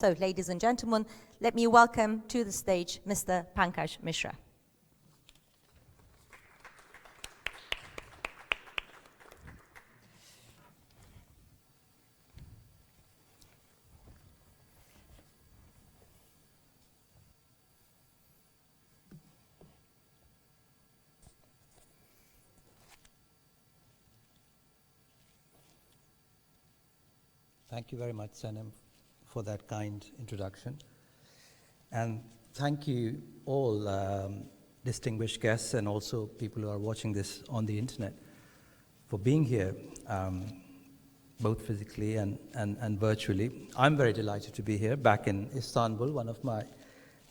So, ladies and gentlemen, let me welcome to the stage Mr. Pankaj Mishra. Thank you very much, Senem, for that kind introduction. And thank you all distinguished guests and also people who are watching this on the internet for being here, both physically and virtually. I'm very delighted to be here back in Istanbul, one of my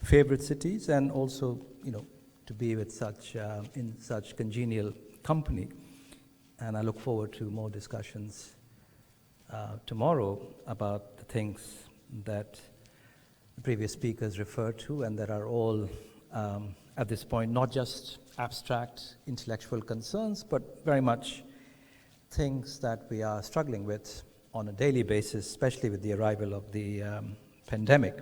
favorite cities, and also, to be with in such congenial company. And I look forward to more discussions tomorrow about the things that the previous speakers referred to, and that are all, at this point, not just abstract intellectual concerns, but very much things that we are struggling with on a daily basis, especially with the arrival of the pandemic.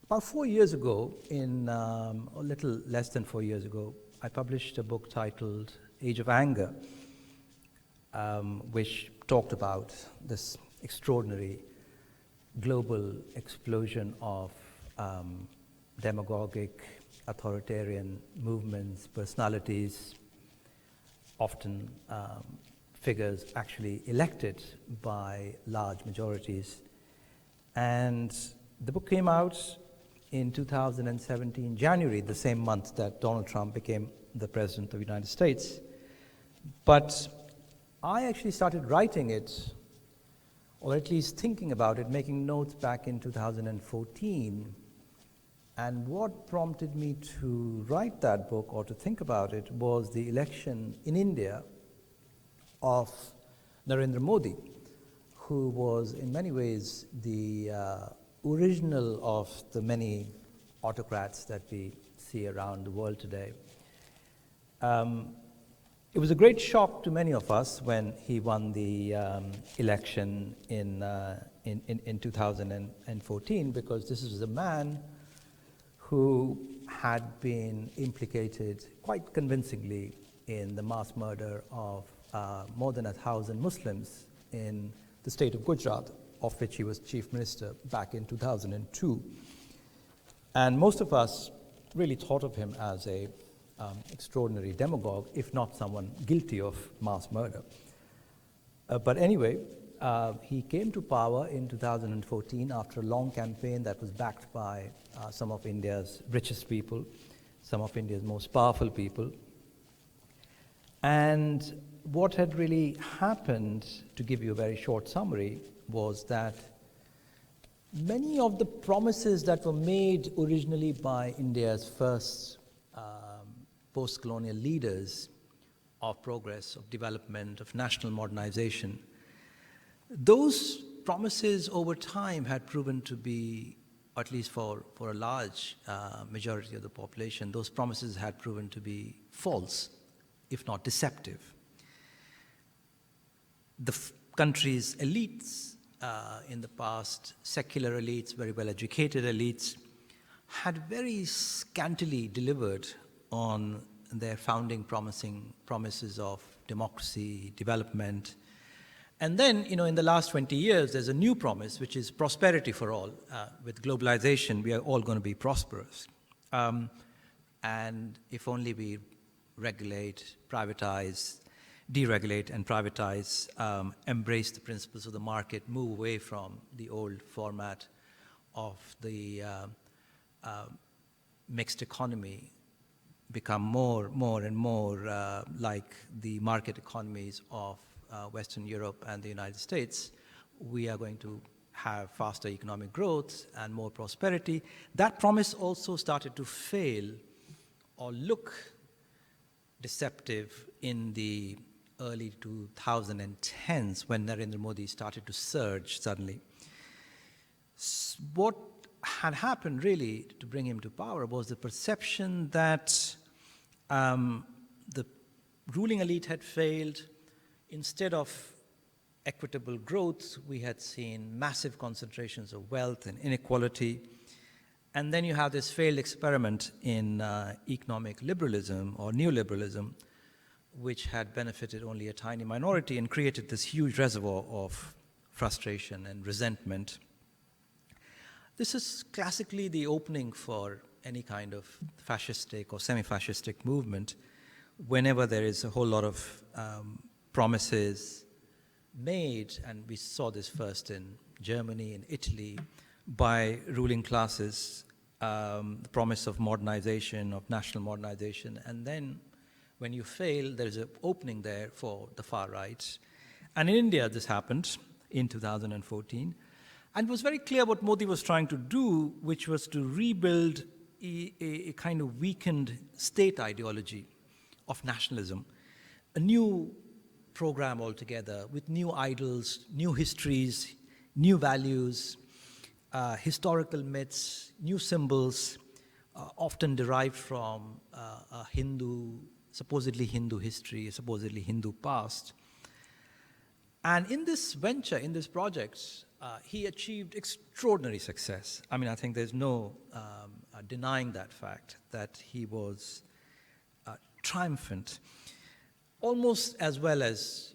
About 4 years ago, a little less than 4 years ago, I published a book titled Age of Anger, which talked about this extraordinary global explosion of demagogic, authoritarian movements, personalities, often figures actually elected by large majorities. And the book came out in 2017, January, the same month that Donald Trump became the President of the United States. But I actually started writing it, or at least thinking about it, making notes back in 2014. And what prompted me to write that book or to think about it was the election in India of Narendra Modi, who was in many ways the original of the many autocrats that we see around the world today. It was a great shock to many of us when he won the election in 2014, because this is a man who had been implicated quite convincingly in the mass murder of more than 1,000 Muslims in the state of Gujarat, of which he was chief minister back in 2002. And most of us really thought of him as a extraordinary demagogue, if not someone guilty of mass murder. But anyway, he came to power in 2014 after a long campaign that was backed by some of India's richest people, some of India's most powerful people. And what had really happened, to give you a very short summary, was that many of the promises that were made originally by India's first post-colonial leaders of progress, of development, of national modernization, those promises over time had proven to be, at least for a large majority of the population, those promises had proven to be false, if not deceptive. The country's elites in the past, secular elites, very well-educated elites, had very scantily delivered on their founding promises of democracy, development. And then, in the last 20 years, there's a new promise, which is prosperity for all. With globalization, we are all going to be prosperous. And if only we regulate, privatize, deregulate and privatize, embrace the principles of the market, move away from the old format of the mixed economy, become more and more like the market economies of Western Europe and the United States, we are going to have faster economic growth and more prosperity. That promise also started to fail or look deceptive in the early 2010s when Narendra Modi started to surge suddenly. What had happened really to bring him to power was the perception that the ruling elite had failed. Instead of equitable growth, we had seen massive concentrations of wealth and inequality. And then you have this failed experiment in economic liberalism or neoliberalism, which had benefited only a tiny minority and created this huge reservoir of frustration and resentment. This is classically the opening for any kind of fascistic or semi-fascistic movement whenever there is a whole lot of promises made, and we saw this first in Germany and Italy, by ruling classes, the promise of modernization, of national modernization, and then when you fail, there is an opening there for the far right. And in India, this happened in 2014. And it was very clear what Modi was trying to do, which was to rebuild a kind of weakened state ideology of nationalism, a new program altogether with new idols, new histories, new values, historical myths, new symbols, often derived from a supposedly Hindu history, a supposedly Hindu past. And in this venture, in this project, he achieved extraordinary success. I mean, I think there's no denying that fact, that he was triumphant, almost as well as,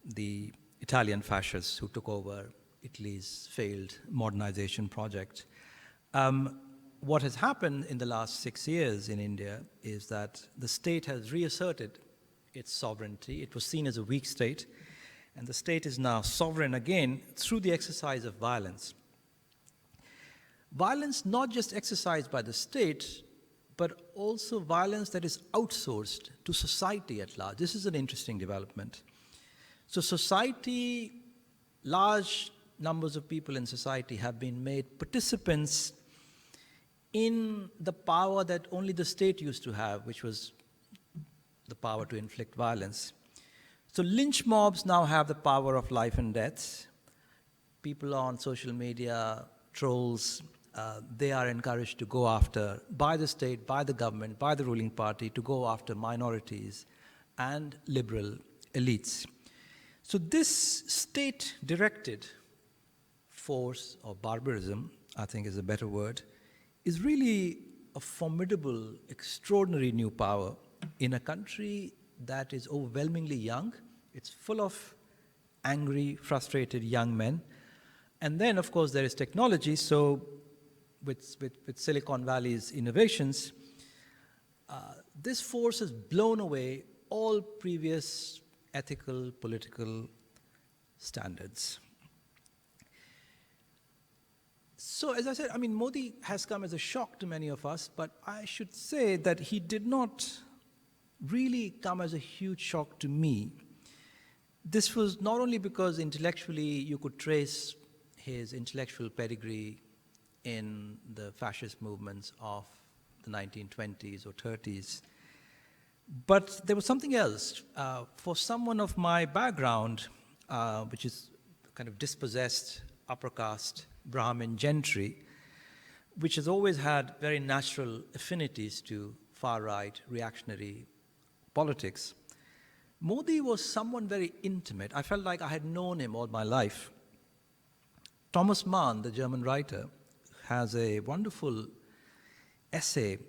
the Italian fascists who took over Italy's failed modernization project. What has happened in the last 6 years in India is that the state has reasserted its sovereignty. It was seen as a weak state, and the state is now sovereign again through the exercise of violence. Violence not just exercised by the state, but also violence that is outsourced to society at large. This is an interesting development. So society, large numbers of people in society have been made participants in the power that only the state used to have, which was the power to inflict violence. So lynch mobs now have the power of life and death. People on social media, trolls, they are encouraged to go after, by the state, by the government, by the ruling party, to go after minorities and liberal elites. So this state-directed force or barbarism, I think is a better word, is really a formidable, extraordinary new power in a country that is overwhelmingly young. It's full of angry, frustrated young men. And then, of course, there is technology. So with Silicon Valley's innovations, this force has blown away all previous ethical, political standards. So as I said, I mean, Modi has come as a shock to many of us, but I should say that he did not really come as a huge shock to me. This was not only because intellectually you could trace his intellectual pedigree in the fascist movements of the 1920s or 30s, but there was something else. For someone of my background, which is kind of dispossessed, upper caste, Brahmin gentry, which has always had very natural affinities to far-right, reactionary politics, Modi was someone very intimate. I felt like I had known him all my life. Thomas Mann, the German writer, has a wonderful essay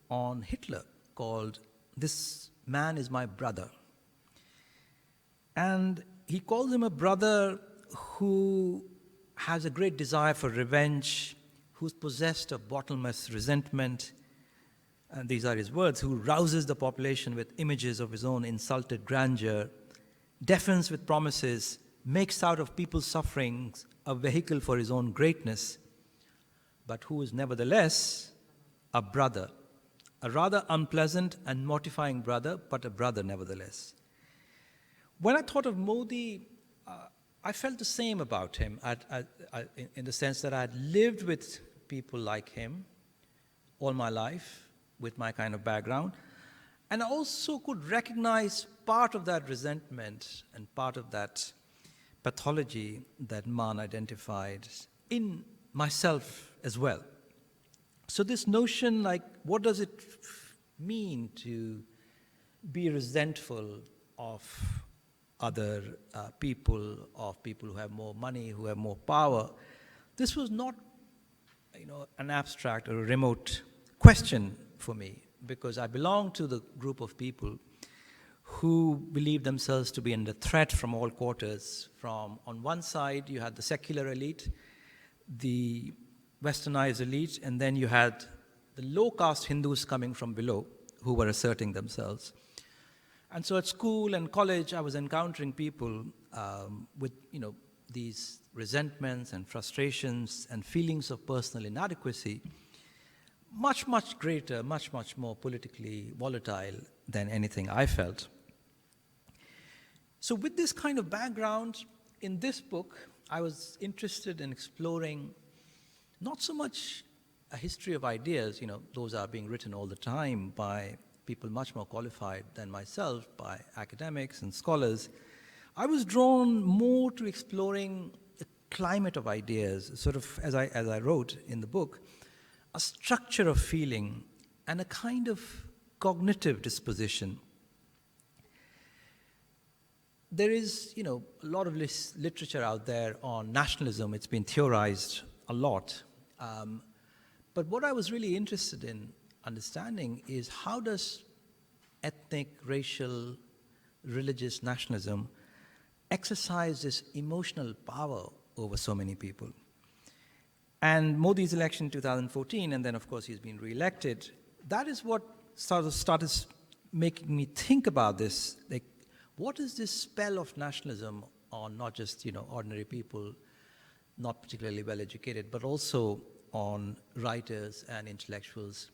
on Hitler called "This Man is My Brother." And he calls him a brother who has a great desire for revenge, who's possessed of bottomless resentment, and these are his words, who rouses the population with images of his own insulted grandeur, deafens with promises, makes out of people's sufferings a vehicle for his own greatness, but who is nevertheless a brother, a rather unpleasant and mortifying brother, but a brother nevertheless. When I thought of Modi, I felt the same about him, in the sense that I had lived with people like him all my life, with my kind of background, and I also could recognize part of that resentment and part of that pathology that Mann identified in myself as well. So this notion, like, what does it mean to be resentful of other people, of people who have more money, who have more power. This was not, an abstract or a remote question for me, because I belong to the group of people who believe themselves to be under threat from all quarters. From, on one side, you had the secular elite, the westernized elite, and then you had the low-caste Hindus coming from below who were asserting themselves. And so at school and college, I was encountering people with, these resentments and frustrations and feelings of personal inadequacy, much, much greater, much, much more politically volatile than anything I felt. So with this kind of background, in this book, I was interested in exploring not so much a history of ideas, those are being written all the time by people much more qualified than myself, by academics and scholars. I was drawn more to exploring the climate of ideas, sort of, as I wrote in the book, a structure of feeling and a kind of cognitive disposition. There is, a lot of literature out there on nationalism. It's been theorized a lot. But what I was really interested in understanding is, how does ethnic, racial, religious nationalism exercise this emotional power over so many people? And Modi's election in 2014, and then of course he's been re-elected, that is what started making me think about this. Like, what is this spell of nationalism on not just, ordinary people, not particularly well educated, but also on writers and intellectuals?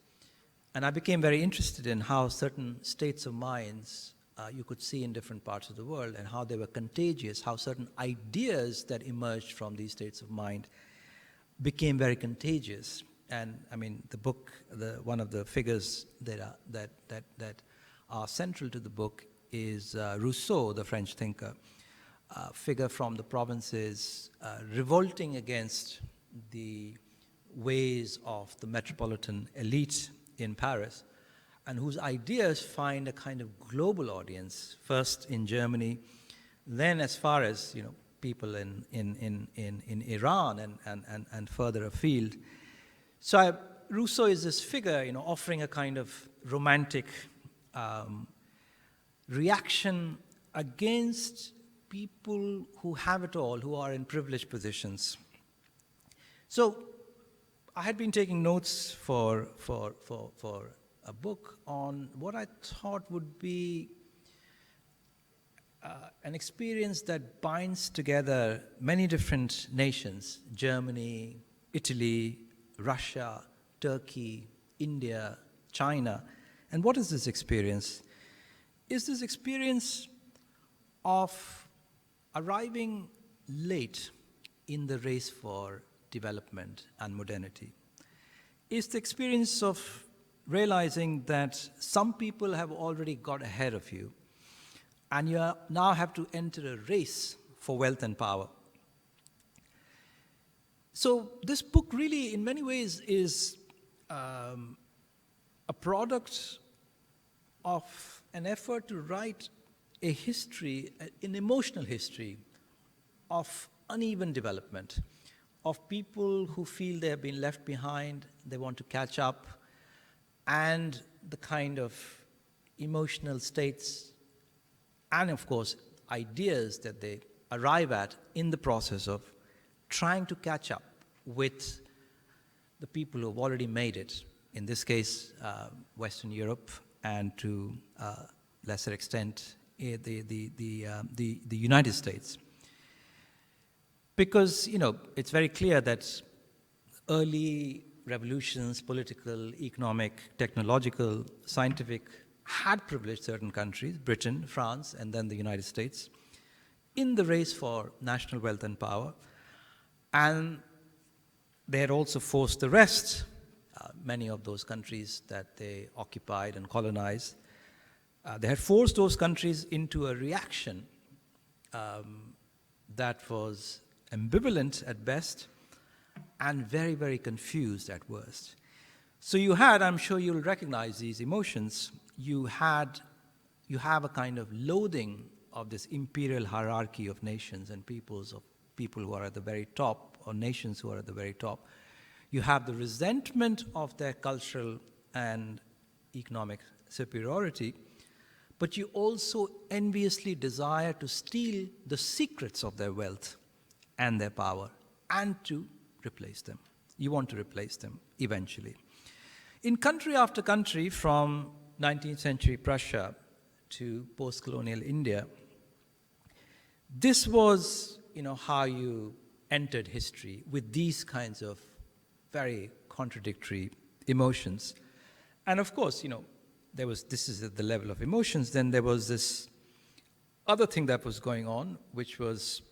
And I became very interested in how certain states of minds you could see in different parts of the world, and how they were contagious, how certain ideas that emerged from these states of mind became very contagious. And I mean, the book, one of the figures that are central to the book is Rousseau, the French thinker, a figure from the provinces, revolting against the ways of the metropolitan elite in Paris, and whose ideas find a kind of global audience, first in Germany, then as far as people in Iran and further afield. So Rousseau is this figure, offering a kind of romantic reaction against people who have it all, who are in privileged positions. So I had been taking notes for a book on what I thought would be an experience that binds together many different nations: Germany, Italy, Russia, Turkey, India, China. And what is this experience? Is this experience of arriving late in the race for development and modernity. It's the experience of realizing that some people have already got ahead of you, and you now have to enter a race for wealth and power. So this book really, in many ways, is a product of an effort to write a history, an emotional history of uneven development, of people who feel they have been left behind, they want to catch up, and the kind of emotional states and, of course, ideas that they arrive at in the process of trying to catch up with the people who have already made it, in this case, Western Europe, and to lesser extent, the United States. Because, it's very clear that early revolutions, political, economic, technological, scientific, had privileged certain countries, Britain, France, and then the United States, in the race for national wealth and power. And they had also forced the rest, many of those countries that they occupied and colonized, they had forced those countries into a reaction that was ambivalent at best and very, very confused at worst. So you had, I'm sure you'll recognize these emotions, you have a kind of loathing of this imperial hierarchy of nations and peoples, of people who are at the very top, or nations who are at the very top. You have the resentment of their cultural and economic superiority, but you also enviously desire to steal the secrets of their wealth and their power and to replace them. You want to replace them eventually. In country after country, from 19th century Prussia to post-colonial India, this was, how you entered history, with these kinds of very contradictory emotions. And of course, this is at the level of emotions. Then there was this other thing that was going on, which was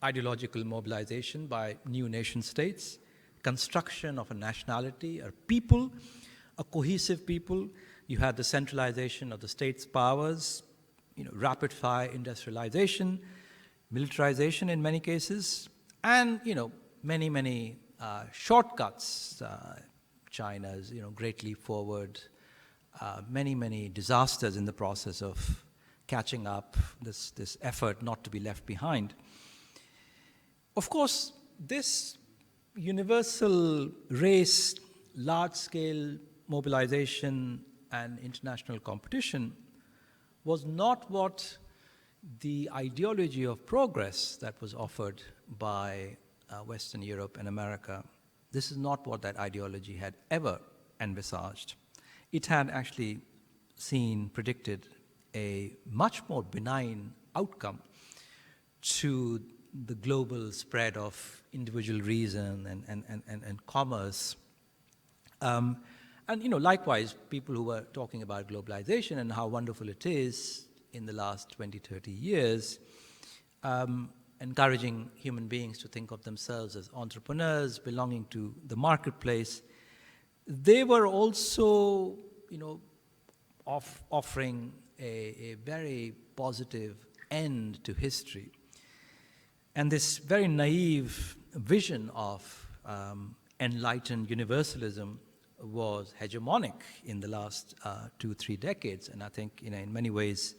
ideological mobilization by new nation states, construction of a nationality, a people, a cohesive people. You had the centralization of the state's powers, rapid-fire industrialization, militarization in many cases, and many shortcuts. China's great leap forward, many disasters in the process of catching up, this effort not to be left behind. Of course, this universal race, large-scale mobilization and international competition was not what the ideology of progress that was offered by Western Europe and America. This is not what that ideology had ever envisaged. It had actually predicted a much more benign outcome to the global spread of individual reason and commerce. Likewise, people who were talking about globalization and how wonderful it is in the last 20, 30 years, encouraging human beings to think of themselves as entrepreneurs belonging to the marketplace, they were also, offering a very positive end to history. And this very naive vision of enlightened universalism was hegemonic in the last 2-3 decades. And I think, in many ways,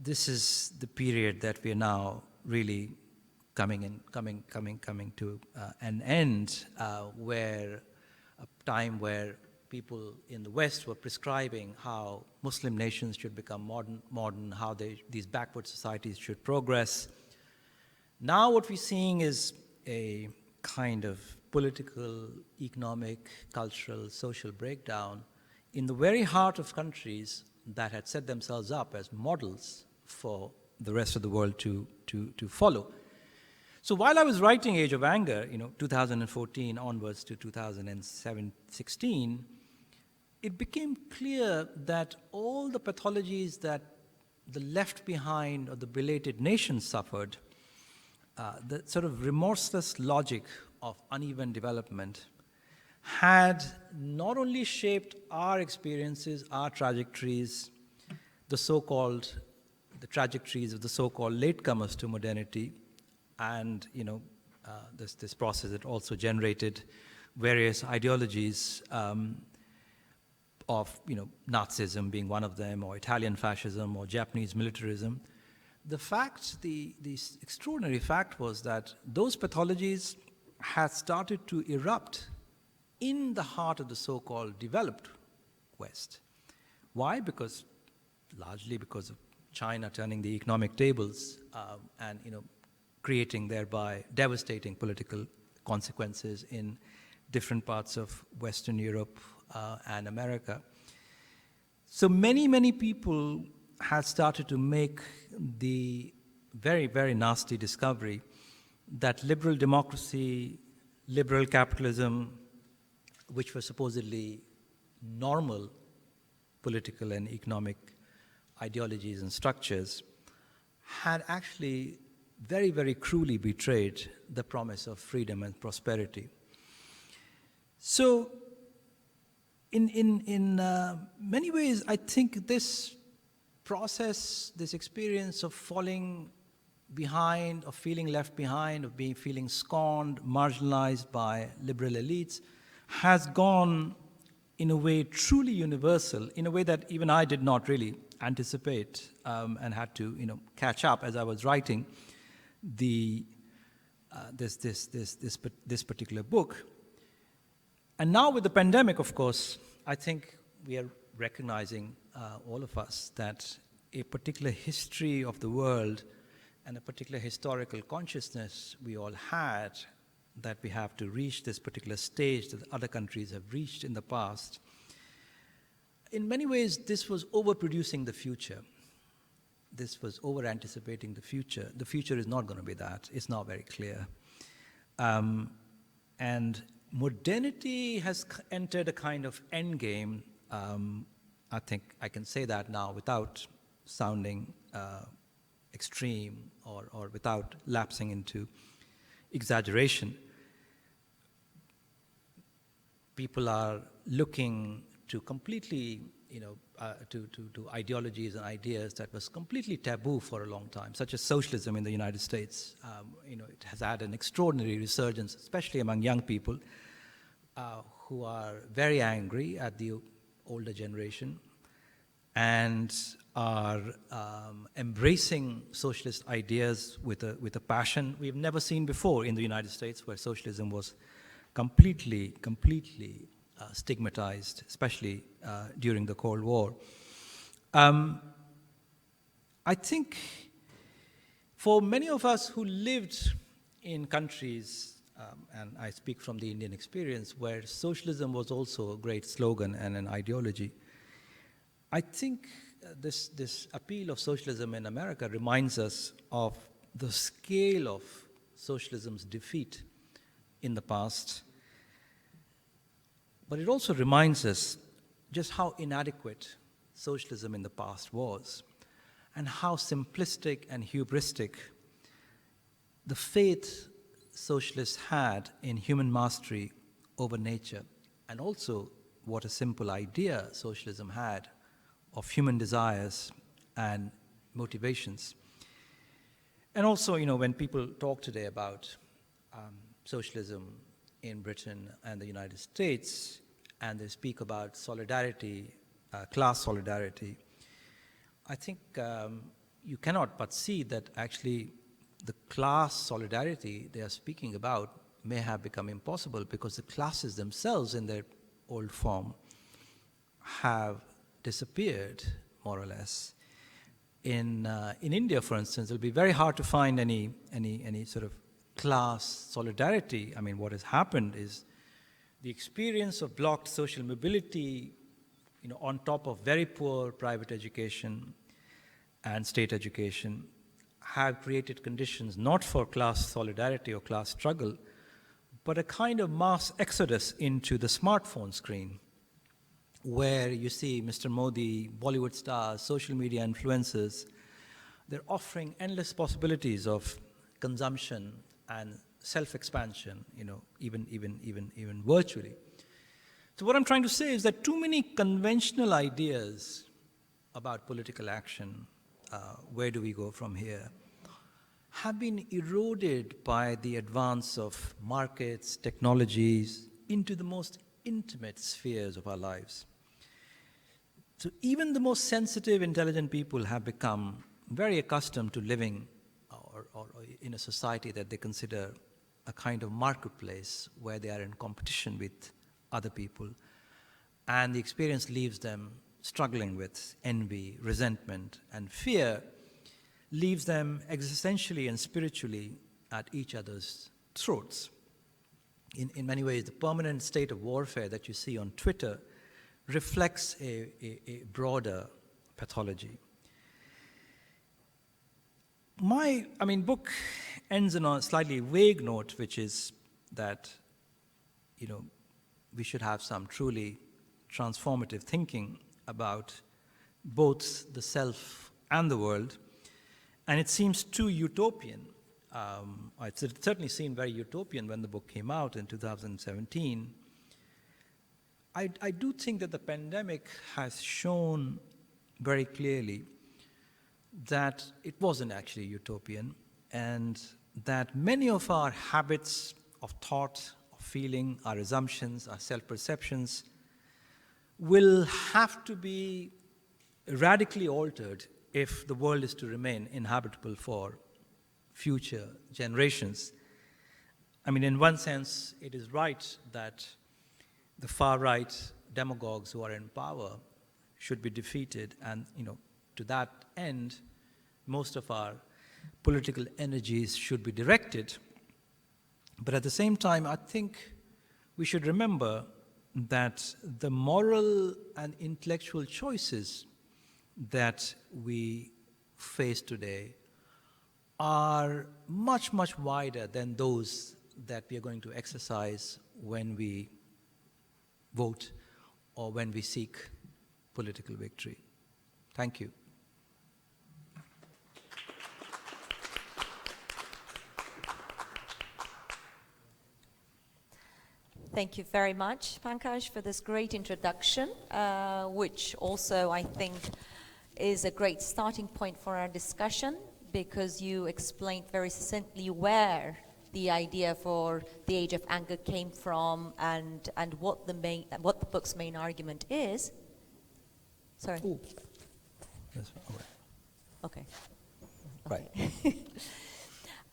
this is the period that we are now really coming to an end, where a time where people in the West were prescribing how Muslim nations should become modern, how these backward societies should progress. Now what we're seeing is a kind of political, economic, cultural, social breakdown in the very heart of countries that had set themselves up as models for the rest of the world to follow. So while I was writing Age of Anger, 2014 onwards to 2016, it became clear that all the pathologies that the left behind or the belated nations suffered, the sort of remorseless logic of uneven development, had not only shaped our experiences, our trajectories, the trajectories of the so-called latecomers to modernity, and this process that also generated various ideologies of Nazism being one of them, or Italian fascism, or Japanese militarism. The extraordinary fact was that those pathologies had started to erupt in the heart of the so-called developed West. Why? Largely because of China turning the economic tables and creating thereby devastating political consequences in different parts of Western Europe and America. So many people had started to make the very, very nasty discovery that liberal democracy, liberal capitalism, which were supposedly normal political and economic ideologies and structures, had actually very, very cruelly betrayed the promise of freedom and prosperity. So in many ways, I think this process, this experience of falling behind, of feeling left behind, of feeling scorned, marginalized by liberal elites, has gone in a way truly universal, in a way that even I did not really anticipate and had to, catch up as I was writing this particular book. And now with the pandemic, of course, I think we are recognizing, all of us, that a particular history of the world and a particular historical consciousness we all had, that we have to reach this particular stage that other countries have reached in the past. In many ways, this was overproducing the future. This was over-anticipating the future. The future is not going to be that. It's now very clear. And modernity has entered a kind of endgame. I think I can say that now without sounding extreme or without lapsing into exaggeration. People are looking to completely, to ideologies and ideas that was completely taboo for a long time, such as socialism in the United States. It has had an extraordinary resurgence, especially among young people who are very angry at the older generation and are embracing socialist ideas with a passion we've never seen before in the United States, where socialism was completely stigmatized, especially during the Cold War. I think for many of us who lived in countries, and I speak from the Indian experience, where socialism was also a great slogan and an ideology, I think this appeal of socialism in America reminds us of the scale of socialism's defeat in the past. But it also reminds us just how inadequate socialism in the past was, and how simplistic and hubristic the faith socialists had in human mastery over nature, and also what a simple idea socialism had of human desires and motivations. And also, when people talk today about socialism in Britain and the United States, and they speak about solidarity, class solidarity, I think you cannot but see that actually the class solidarity they are speaking about may have become impossible, because the classes themselves in their old form have disappeared, more or less. In India, for instance, it'll be very hard to find any sort of class solidarity. I mean, what has happened is the experience of blocked social mobility, on top of very poor private education and state education, have created conditions not for class solidarity or class struggle, but a kind of mass exodus into the smartphone screen, where you see Mr. Modi, Bollywood stars, social media influencers, they're offering endless possibilities of consumption and self-expansion, even virtually. So what I'm trying to say is that too many conventional ideas about political action, where do we go from here, have been eroded by the advance of markets, technologies, into the most intimate spheres of our lives. So even the most sensitive, intelligent people have become very accustomed to living or in a society that they consider a kind of marketplace, where they are in competition with other people, and the experience leaves them struggling with envy, resentment, and fear, leaves them existentially and spiritually at each other's throats. In many ways, the permanent state of warfare that you see on Twitter reflects a broader pathology. My book ends on a slightly vague note, which is that, we should have some truly transformative thinking about both the self and the world. And it seems too utopian. It certainly seemed very utopian when the book came out in 2017. I do think that the pandemic has shown very clearly that it wasn't actually utopian, and that many of our habits of thought, of feeling, our assumptions, our self-perceptions will have to be radically altered if the world is to remain inhabitable for future generations. I mean, in one sense, it is right that the far-right demagogues who are in power should be defeated, and to that end, most of our political energies should be directed. But at the same time, I think we should remember that the moral and intellectual choices that we face today are much, much wider than those that we are going to exercise when we vote or when we seek political victory. Thank you. Thank you very much, Pankaj, for this great introduction, which also, I think, is a great starting point for our discussion, because you explained very succinctly where the idea for the Age of Anger came from and what the book's main argument is. Sorry. Ooh. Yes, all right. Okay. Right.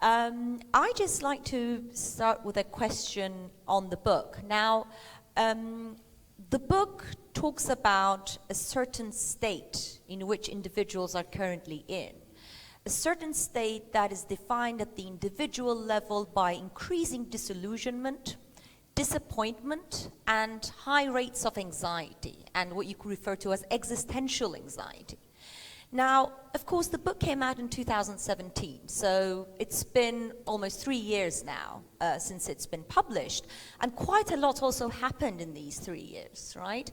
I'd just like to start with a question on the book. Now, the book talks about a certain state in which individuals are currently in. A certain state that is defined at the individual level by increasing disillusionment, disappointment, and high rates of anxiety, and what you could refer to as existential anxiety. Now, of course, the book came out in 2017, so it's been almost 3 years now since it's been published, and quite a lot also happened in these 3 years, right?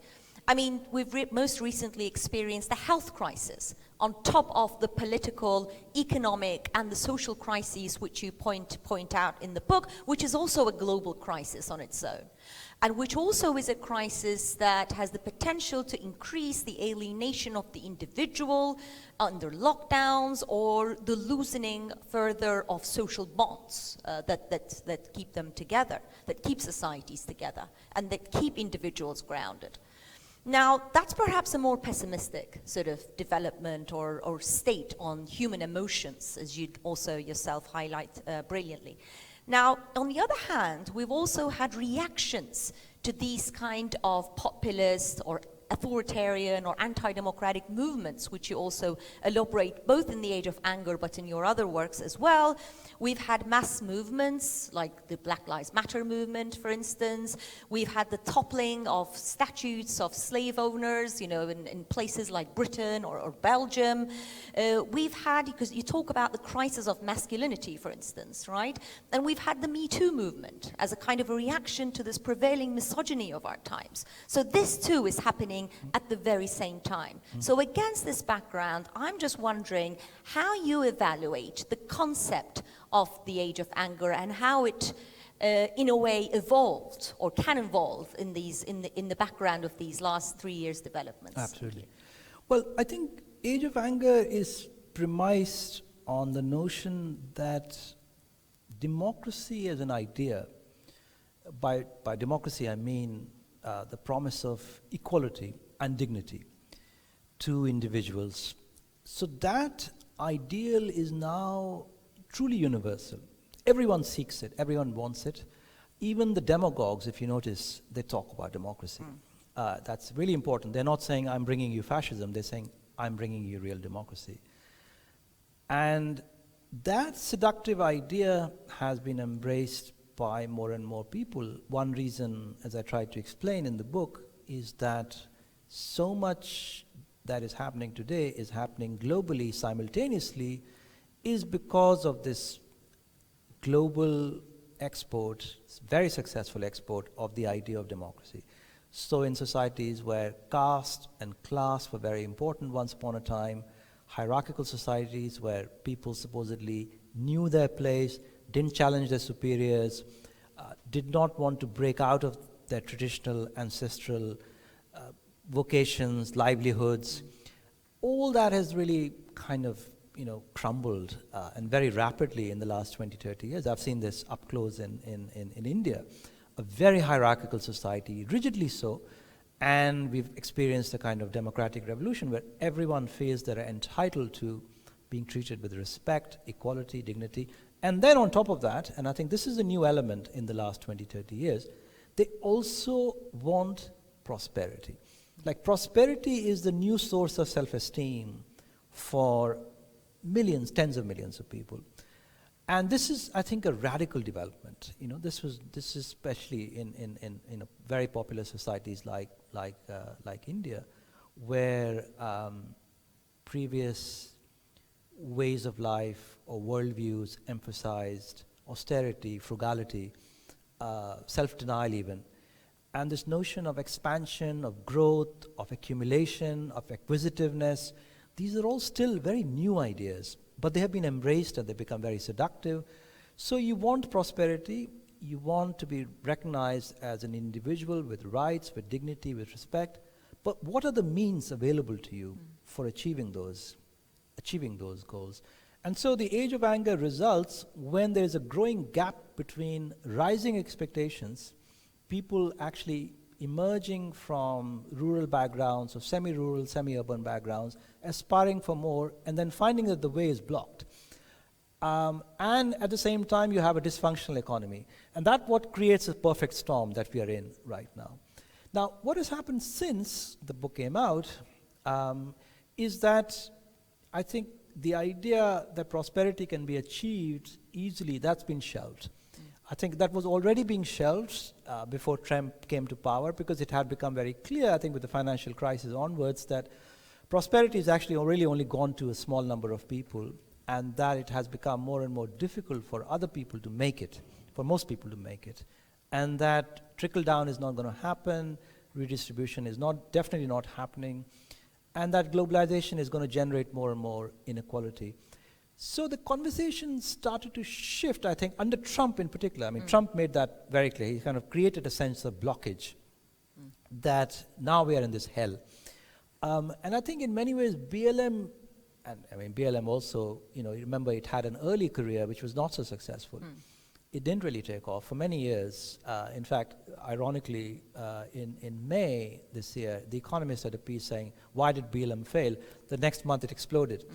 I mean, we've most recently experienced a health crisis on top of the political, economic, and the social crises which you point out in the book, which is also a global crisis on its own, and which also is a crisis that has the potential to increase the alienation of the individual under lockdowns, or the loosening further of social bonds that keep them together, that keep societies together, and that keep individuals grounded. Now, that's perhaps a more pessimistic sort of development or state on human emotions, as you also yourself highlight brilliantly. Now, on the other hand, we've also had reactions to these kind of populist or authoritarian or anti-democratic movements, which you also elaborate both in The Age of Anger but in your other works as well. We've had mass movements like the Black Lives Matter movement, for instance. We've had the toppling of statues of slave owners, in places like Britain or Belgium. We've had, because you talk about the crisis of masculinity, for instance, right? And we've had the Me Too movement as a kind of a reaction to this prevailing misogyny of our times. So this too is happening at the very same time. So against this background, I'm just wondering how you evaluate the concept of the Age of Anger and how it, in a way, evolved or can evolve in the background of these last 3 years' developments. Absolutely. Well, I think Age of Anger is premised on the notion that democracy as an idea, by democracy I mean the promise of equality and dignity to individuals. So that ideal is now truly universal. Everyone seeks it, everyone wants it. Even the demagogues, if you notice, they talk about democracy. That's really important. They're not saying, I'm bringing you fascism, they're saying, I'm bringing you real democracy. And that seductive idea has been embraced by more and more people. One reason, as I tried to explain in the book, is that so much that is happening today is happening globally simultaneously is because of this global export, very successful export of the idea of democracy. So in societies where caste and class were very important once upon a time, hierarchical societies where people supposedly knew their place, didn't challenge their superiors, did not want to break out of their traditional ancestral vocations, livelihoods. All that has really kind of crumbled and very rapidly in the last 20, 30 years. I've seen this up close in India, a very hierarchical society, rigidly so, And we've experienced a kind of democratic revolution where everyone feels they're entitled to being treated with respect, equality, dignity. And then on top of that, and I think this is a new element in the last 20, 30 years, they also want prosperity. Like prosperity is the new source of self-esteem for millions, tens of millions of people. And this is, I think, a radical development. You know, this is especially in very popular societies like India, where previous ways of life or worldviews emphasized austerity, frugality, self-denial even. And this notion of expansion, of growth, of accumulation, of acquisitiveness, these are all still very new ideas, but they have been embraced and they become very seductive. So you want prosperity, you want to be recognized as an individual with rights, with dignity, with respect, but what are the means available to you for achieving those goals? And so the age of anger results when there's a growing gap between rising expectations, people actually emerging from rural backgrounds or semi-rural, semi-urban backgrounds, aspiring for more, and then finding that the way is blocked. And at the same time, you have a dysfunctional economy. And that's what creates a perfect storm that we are in right now. Now, what has happened since the book came out is that I think the idea that prosperity can be achieved easily, that's been shelved. I think that was already being shelved before Trump came to power, because it had become very clear, I think, with the financial crisis onwards, that prosperity is actually really only gone to a small number of people, and that it has become more and more difficult for other people to make it, for most people to make it, and that trickle down is not going to happen, redistribution is definitely not happening, and that globalization is going to generate more and more inequality. So the conversation started to shift, I think, under Trump in particular. I mean, Trump made that very clear. He kind of created a sense of blockage that now we are in this hell. And I think in many ways BLM, and I mean BLM also, you know, you remember it had an early career which was not so successful. It didn't really take off for many years. In fact, ironically, in May this year, The Economist had a piece saying, why did BLM fail? The next month it exploded.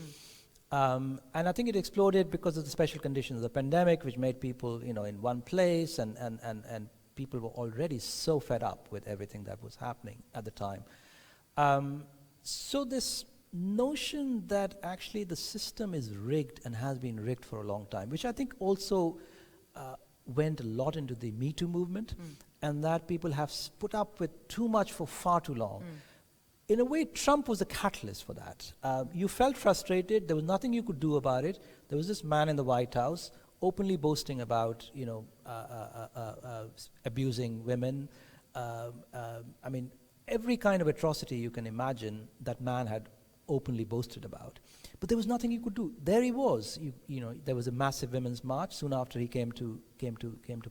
And I think it exploded because of the special conditions of the pandemic, which made people, you know, in one place, and people were already so fed up with everything that was happening at the time. So this notion that actually the system is rigged and has been rigged for a long time, which I think also went a lot into the Me Too movement, and that people have put up with too much for far too long. In a way, Trump was a catalyst for that. You felt frustrated. There was nothing you could do about it. There was this man in the White House openly boasting about, you know, abusing women. I mean, every kind of atrocity you can imagine, that man had openly boasted about. But there was nothing you could do. There he was. You know, there was a massive women's march soon after he came to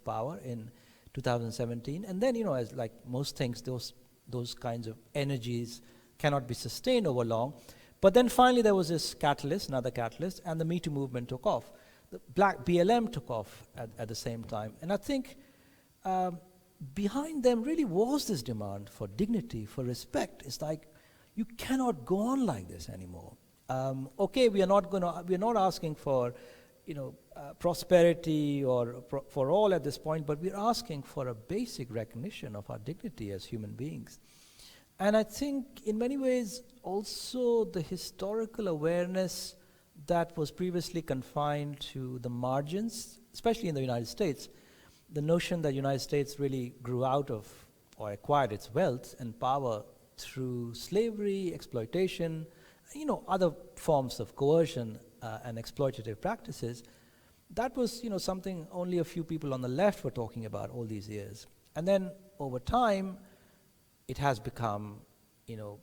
power in 2017. And then, you know, as like most things, those kinds of energies cannot be sustained over long. But then finally there was this catalyst, another catalyst, and the Me Too movement took off. The Black BLM took off at the same time. And I think behind them really was this demand for dignity, for respect. It's like, you cannot go on like this anymore. Okay, we're not asking for, you know, prosperity or for all at this point, but we're asking for a basic recognition of our dignity as human beings. And I think in many ways also the historical awareness that was previously confined to the margins, especially in the United States, the notion that the United States really grew out of or acquired its wealth and power through slavery, exploitation, you know, other forms of coercion and exploitative practices, that was, you know, something only a few people on the left were talking about all these years. And then over time, it has become, you know,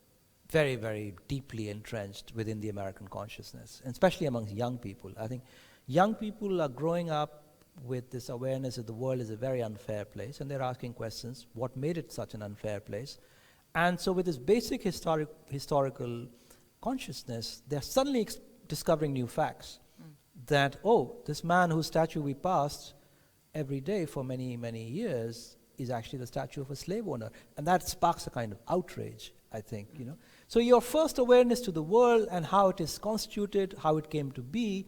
very, very deeply entrenched within the American consciousness, and especially amongst young people. I think young people are growing up with this awareness that the world is a very unfair place, and they're asking questions, what made it such an unfair place? And so with this basic historical consciousness, they're suddenly discovering new facts. That, oh, this man whose statue we passed every day for many, many years is actually the statue of a slave owner. And that sparks a kind of outrage, I think, you know. So your first awareness to the world and how it is constituted, how it came to be,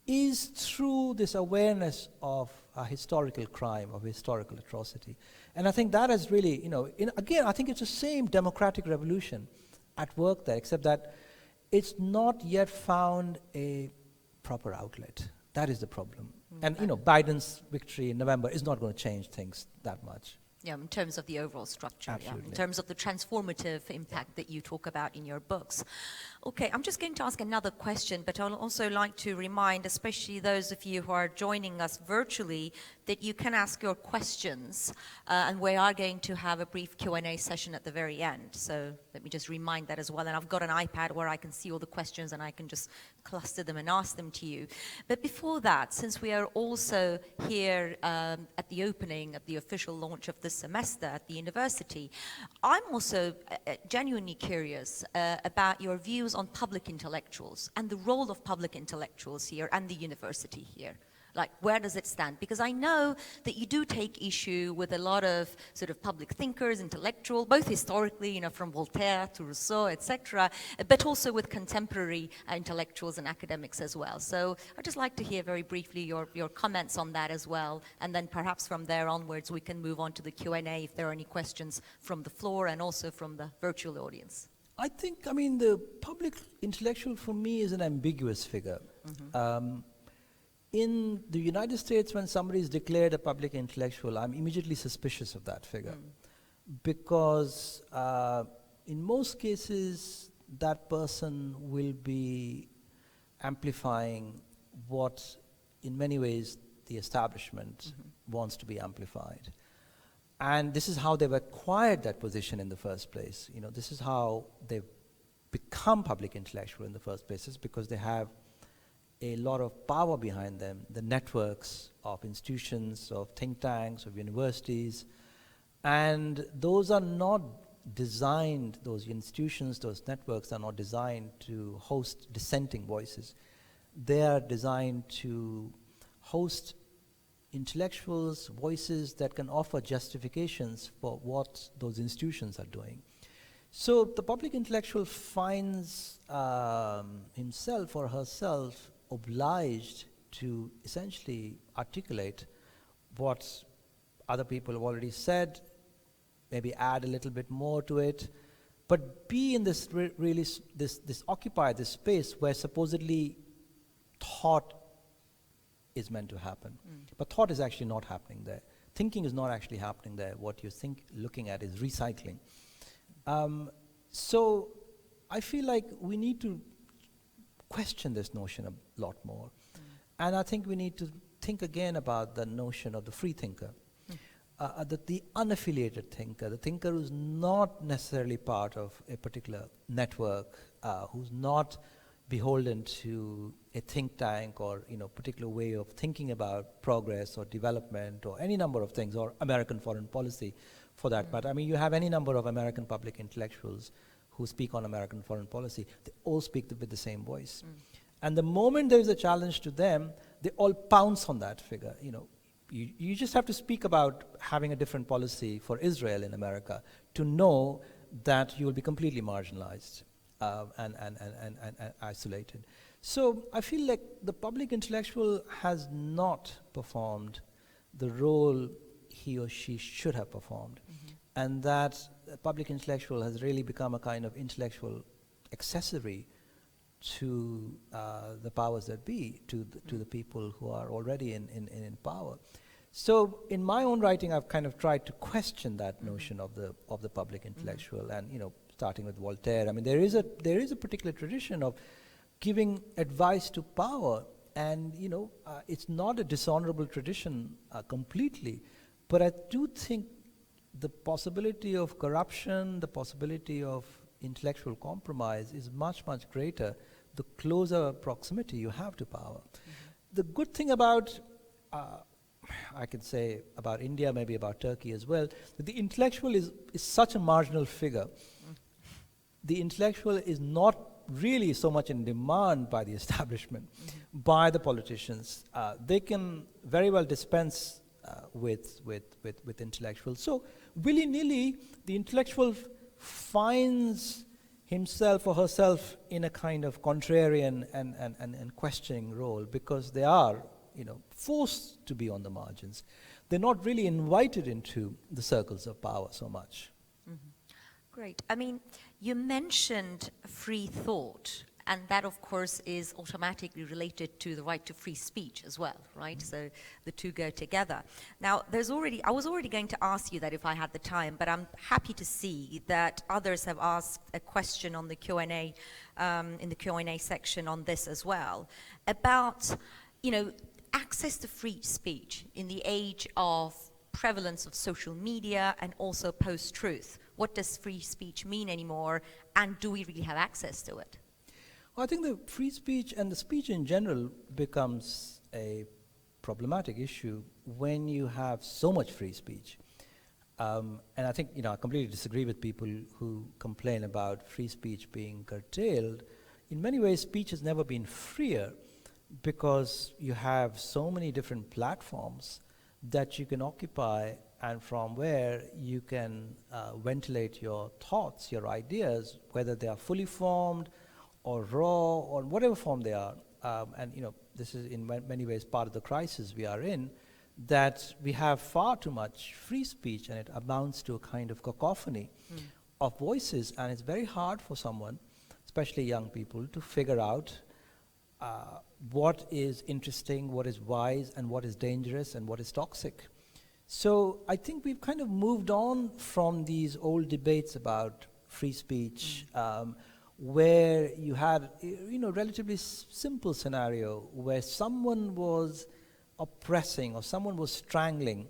is through this awareness of a historical crime, of historical atrocity. And I think that is really, you know, again, I think it's the same democratic revolution at work there, except that it's not yet found a proper outlet. That is the problem. And, you know, Biden's victory in November is not going to change things that much. Yeah, in terms of the overall structure, Absolutely. yeah, in terms of the transformative impact that you talk about in your books. Okay, I'm just going to ask another question, but I'll also like to remind, especially those of you who are joining us virtually, that you can ask your questions, and we are going to have a brief Q&A session at the very end. So let me just remind that as well. And I've got an iPad where I can see all the questions and I can just cluster them and ask them to you. But before that, since we are also here at the opening of the official launch of this semester at the university, I'm also genuinely curious about your views on public intellectuals and the role of public intellectuals here and the university here. Like, where does it stand? Because I know that you do take issue with a lot of sort of public thinkers, intellectual, both historically, you know, from Voltaire to Rousseau, etc., but also with contemporary intellectuals and academics as well. So I'd just like to hear very briefly your comments on that as well, and then perhaps from there onwards we can move on to the Q&A if there are any questions from the floor and also from the virtual audience. I think, I mean, the public intellectual for me is an ambiguous figure. In the United States, when somebody is declared a public intellectual, I'm immediately suspicious of that figure. Because in most cases, that person will be amplifying what, in many ways, the establishment wants to be amplified. And this is how they've acquired that position in the first place. You know, this is how they've become public intellectual in the first place, is because they have a lot of power behind them, the networks of institutions, of think tanks, of universities. And those are not designed, those institutions, those networks are not designed to host dissenting voices. They are designed to host intellectuals, voices that can offer justifications for what those institutions are doing. So the public intellectual finds himself or herself obliged to essentially articulate what other people have already said, maybe add a little bit more to it, but be in this occupy this space where supposedly thought is meant to happen. But thought is actually not happening there. Thinking is not actually happening there. What you're looking at is recycling. So I feel like we need to question this notion a lot more. And I think we need to think again about the notion of the free thinker, the unaffiliated thinker, the thinker who's not necessarily part of a particular network, who's not beholden to a think tank or, you know, particular way of thinking about progress or development or any number of things, or American foreign policy for that. But I mean, you have any number of American public intellectuals who speak on American foreign policy. They all speak with the same voice. And the moment there is a challenge to them, they all pounce on that figure. You know, you just have to speak about having a different policy for Israel in America to know that you will be completely marginalized and isolated. So I feel like the public intellectual has not performed the role he or she should have performed. And that public intellectual has really become a kind of intellectual accessory to the powers that be, to the people who are already in power. So in my own writing, I've kind of tried to question that notion of the public intellectual, and, you know, starting with Voltaire. I mean, there is a particular tradition of giving advice to power, and, you know, it's not a dishonorable tradition completely, but I do think the possibility of corruption, the possibility of intellectual compromise is much, much greater the closer proximity you have to power. The good thing about, I can say about India, maybe about Turkey as well, that the intellectual is such a marginal figure. The intellectual is not really so much in demand by the establishment, by the politicians. They can very well dispense with intellectuals. So willy-nilly, the intellectual finds himself or herself in a kind of contrarian and questioning role, because they are, forced to be on the margins. They're not really invited into the circles of power so much. Great. I mean, you mentioned free thought, and that, of course, is automatically related to the right to free speech as well, right? So the two go together. Now, I was already going to ask you that if I had the time, but I'm happy to see that others have asked a question on the Q&A, in the Q&A section on this as well, about, access to free speech in the age of prevalence of social media and also post-truth. What does free speech mean anymore, and do we really have access to it? Well, I think the free speech and the speech in general becomes a problematic issue when you have so much free speech. And I think, I completely disagree with people who complain about free speech being curtailed. In many ways, speech has never been freer, because you have so many different platforms that you can occupy, and from where you can ventilate your thoughts, your ideas, whether they are fully formed or raw or whatever form they are. And this is in many ways part of the crisis we are in, that we have far too much free speech, and it amounts to a kind of cacophony of voices, and it's very hard for someone, especially young people, to figure out what is interesting, what is wise, and what is dangerous, and what is toxic. So I think we've kind of moved on from these old debates about free speech, where you had, relatively simple scenario where someone was oppressing or someone was strangling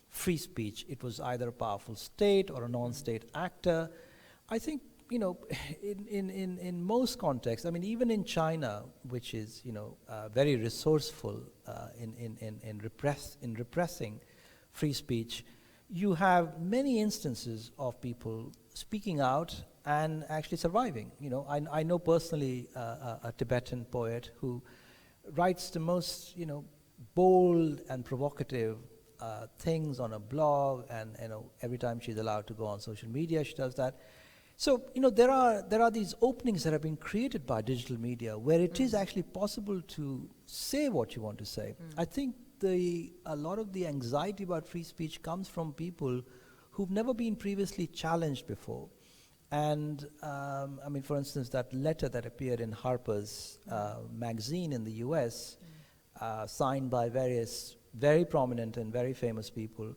free speech. It was either a powerful state or a non-state actor. I think, in most contexts, even in China, which is, very resourceful in repressing free speech, you have many instances of people speaking out and actually surviving. I know personally a Tibetan poet who writes the most, bold and provocative things on a blog, and every time she's allowed to go on social media, she does that. So there are these openings that have been created by digital media where it is actually possible to say what you want to say. I think a lot of the anxiety about free speech comes from people who've never been previously challenged before. And for instance, that letter that appeared in Harper's magazine in the US, signed by various very prominent and very famous people,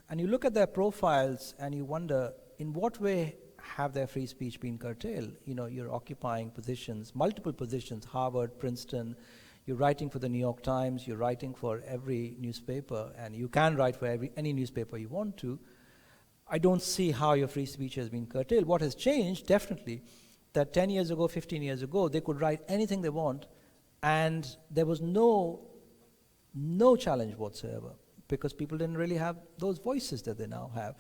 and you look at their profiles and you wonder, in what way have their free speech been curtailed? You're occupying positions, multiple positions, Harvard, Princeton, you're writing for the New York Times, you're writing for every newspaper, and you can write for any newspaper you want to. I don't see how your free speech has been curtailed. What has changed, definitely, that 10 years ago, 15 years ago, they could write anything they want, and there was no challenge whatsoever, because people didn't really have those voices that they now have.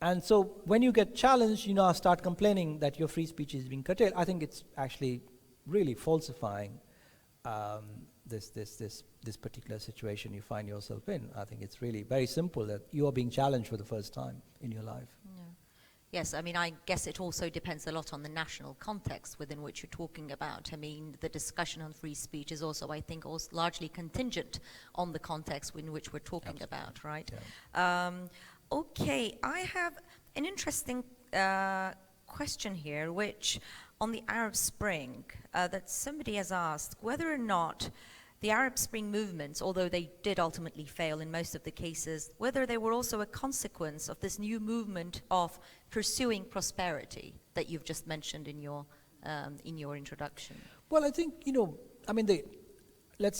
And so when you get challenged, you now start complaining that your free speech is being curtailed. I think it's actually really falsifying this particular situation you find yourself in. I think it's really very simple that you are being challenged for the first time in your life. Yeah. Yes, I guess it also depends a lot on the national context within which you're talking about. The discussion on free speech is also, I think, also largely contingent on the context in which we're talking about, right? Yeah. Okay, I have an interesting question here, which on the Arab Spring, that somebody has asked whether or not the Arab Spring movements, although they did ultimately fail in most of the cases, whether they were also a consequence of this new movement of pursuing prosperity that you've just mentioned in your introduction. Well, I think, there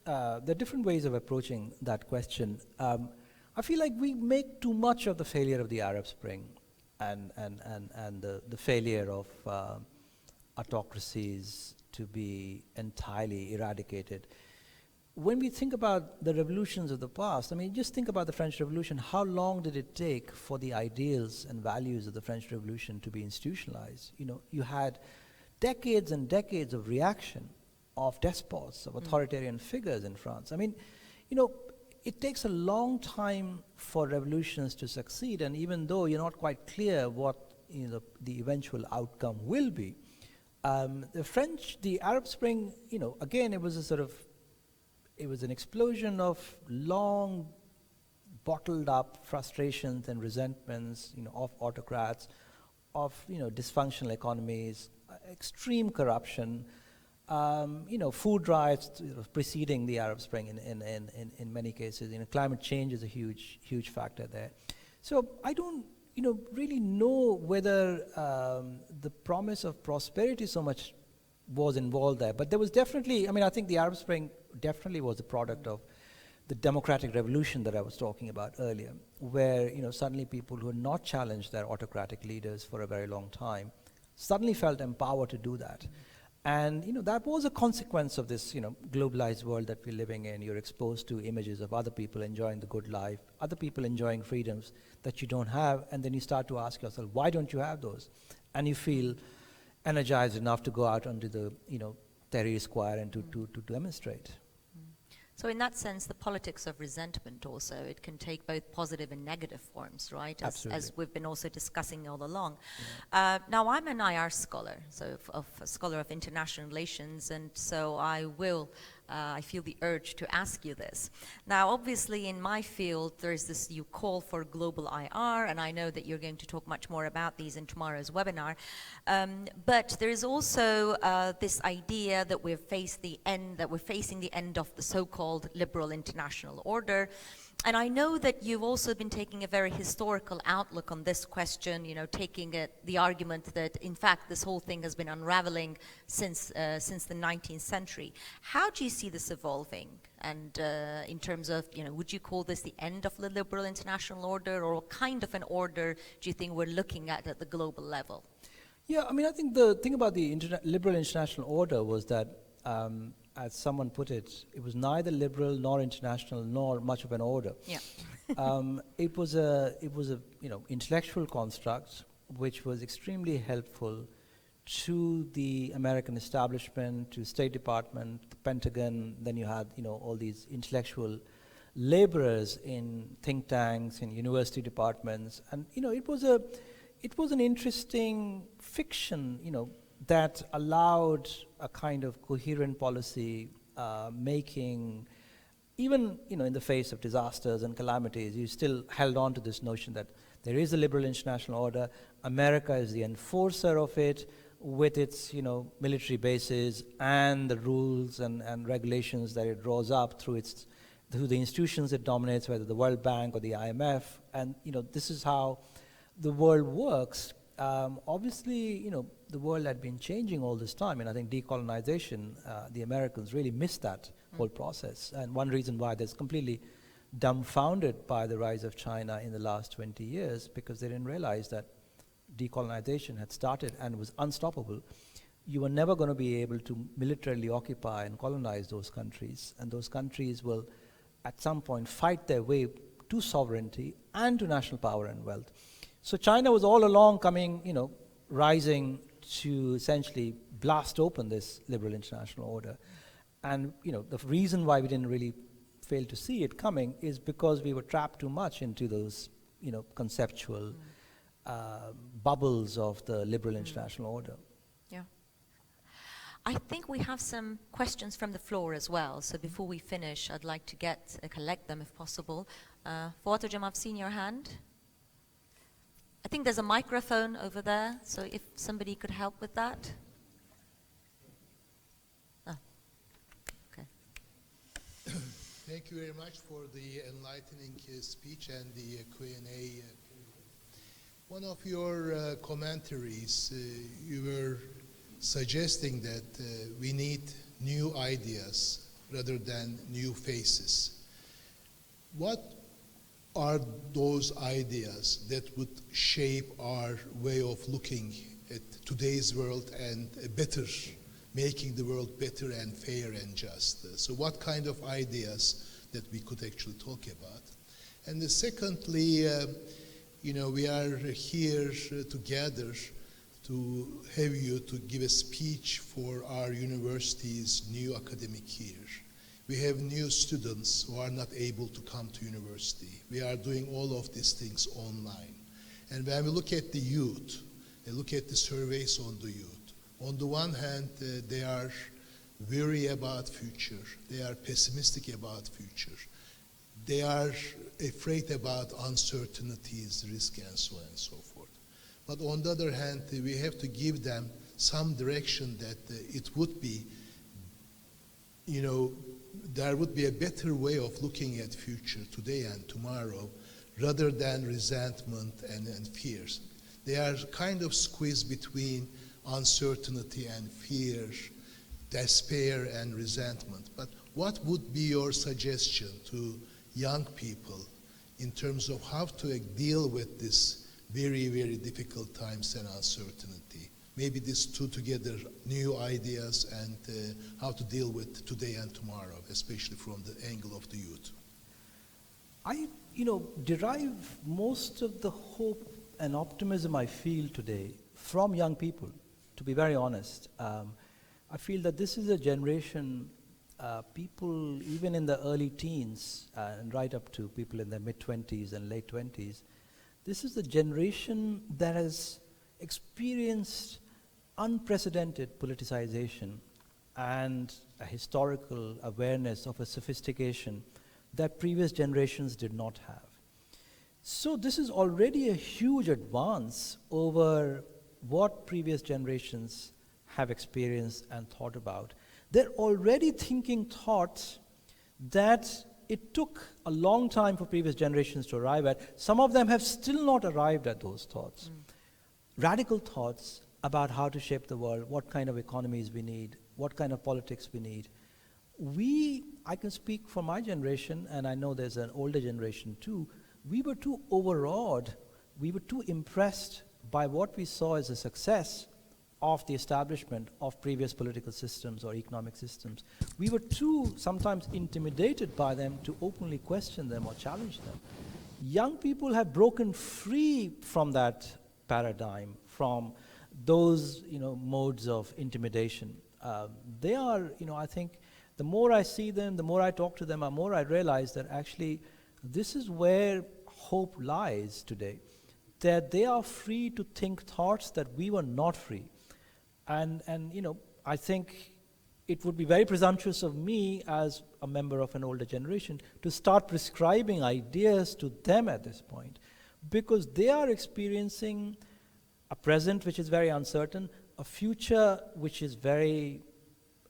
are different ways of approaching that question. I feel like we make too much of the failure of the Arab Spring and the failure of autocracies to be entirely eradicated. When we think about the revolutions of the past, just think about the French Revolution. How long did it take for the ideals and values of the French Revolution to be institutionalized? You had decades and decades of reaction of despots, of authoritarian figures in France. it takes a long time for revolutions to succeed, and even though you're not quite clear what the eventual outcome will be, the Arab Spring, again, it was an explosion of long, bottled up frustrations and resentments, of autocrats, of dysfunctional economies, extreme corruption, food riots preceding the Arab Spring in many cases. Climate change is a huge factor there. So I don't really know whether the promise of prosperity so much was involved there. But there was definitely, I think the Arab Spring definitely was a product of the democratic revolution that I was talking about earlier, where suddenly people who had not challenged their autocratic leaders for a very long time suddenly felt empowered to do that. And that was a consequence of this globalized world that we're living in. You're exposed to images of other people enjoying the good life, other people enjoying freedoms that you don't have, and then you start to ask yourself, why don't you have those? And you feel energized enough to go out onto the Tahrir Square and to demonstrate. So in that sense, the politics of resentment also, it can take both positive and negative forms, right? As we've been also discussing all along. Yeah. Now, I'm an IR scholar, so a scholar of international relations, and so I feel the urge to ask you this. Now, obviously, in my field, there's this, you call for global IR, and I know that you're going to talk much more about these in tomorrow's webinar. But there is also this idea that we're facing the end of the so-called liberal international order. And I know that you've also been taking a very historical outlook on this question, taking the argument that, in fact, this whole thing has been unraveling since the 19th century. How do you see this evolving? And in terms of, would you call this the end of the liberal international order, or what kind of an order do you think we're looking at the global level? Yeah, I think the thing about the liberal international order was that, as someone put it, it was neither liberal nor international nor much of an order. Yeah. It was a intellectual construct which was extremely helpful to the American establishment, to State Department, the Pentagon. Then you had all these intellectual laborers in think tanks, in university departments, and it was an interesting fiction, that allowed a kind of coherent policy making, even in the face of disasters and calamities, you still held on to this notion that there is a liberal international order. America is the enforcer of it, with its military bases and the rules and regulations that it draws up through the institutions it dominates, whether the World Bank or the IMF. And this is how the world works. Obviously, the world had been changing all this time, and I think decolonization, the Americans really missed that whole process. And one reason why they're completely dumbfounded by the rise of China in the last 20 years, because they didn't realize that decolonization had started and was unstoppable. You were never going to be able to militarily occupy and colonize those countries, and those countries will, at some point, fight their way to sovereignty and to national power and wealth. So China was all along rising to essentially blast open this liberal international order. And the reason why we didn't really fail to see it coming is because we were trapped too much into those conceptual bubbles of the liberal international order. Yeah. I think we have some questions from the floor as well. So before we finish, I'd like to collect them if possible. Fuat Hocam, I've seen your hand. I think there's a microphone over there, so if somebody could help with that. Oh, okay. Thank you very much for the enlightening speech and the Q&A. One of your commentaries, you were suggesting that we need new ideas rather than new faces. What are those ideas that would shape our way of looking at today's world and making the world better and fair and just? So what kind of ideas that we could actually talk about? And secondly, we are here together to have you to give a speech for our university's new academic year. We have new students who are not able to come to university. We are doing all of these things online. And when we look at the youth, and look at the surveys on the youth, on the one hand, they are worried about future. They are pessimistic about future. They are afraid about uncertainties, risk, and so on and so forth. But on the other hand, we have to give them some direction that it would be, there would be a better way of looking at future today and tomorrow rather than resentment and fears. They are kind of squeezed between uncertainty and fear, despair and resentment. But what would be your suggestion to young people in terms of how to deal with this very, very difficult times and uncertainty? Maybe these two together, new ideas and how to deal with today and tomorrow, especially from the angle of the youth. I, derive most of the hope and optimism I feel today from young people, to be very honest. I feel that this is a generation, people even in the early teens and right up to people in their mid-20s and late 20s, this is the generation that has experienced unprecedented politicization and a historical awareness of a sophistication that previous generations did not have. So this is already a huge advance over what previous generations have experienced and thought about. They're already thinking thoughts that it took a long time for previous generations to arrive at. Some of them have still not arrived at those thoughts. Radical thoughts about how to shape the world, what kind of economies we need, what kind of politics we need. I can speak for my generation, and I know there's an older generation too, we were too overawed, we were too impressed by what we saw as a success of the establishment of previous political systems or economic systems. We were too sometimes intimidated by them to openly question them or challenge them. Young people have broken free from that paradigm, from those modes of intimidation. They are, I think, the more I see them, the more I talk to them, the more I realize that actually this is where hope lies today, that they are free to think thoughts that we were not free. And I think it would be very presumptuous of me as a member of an older generation to start prescribing ideas to them at this point, because they are experiencing a present which is very uncertain, a future which is very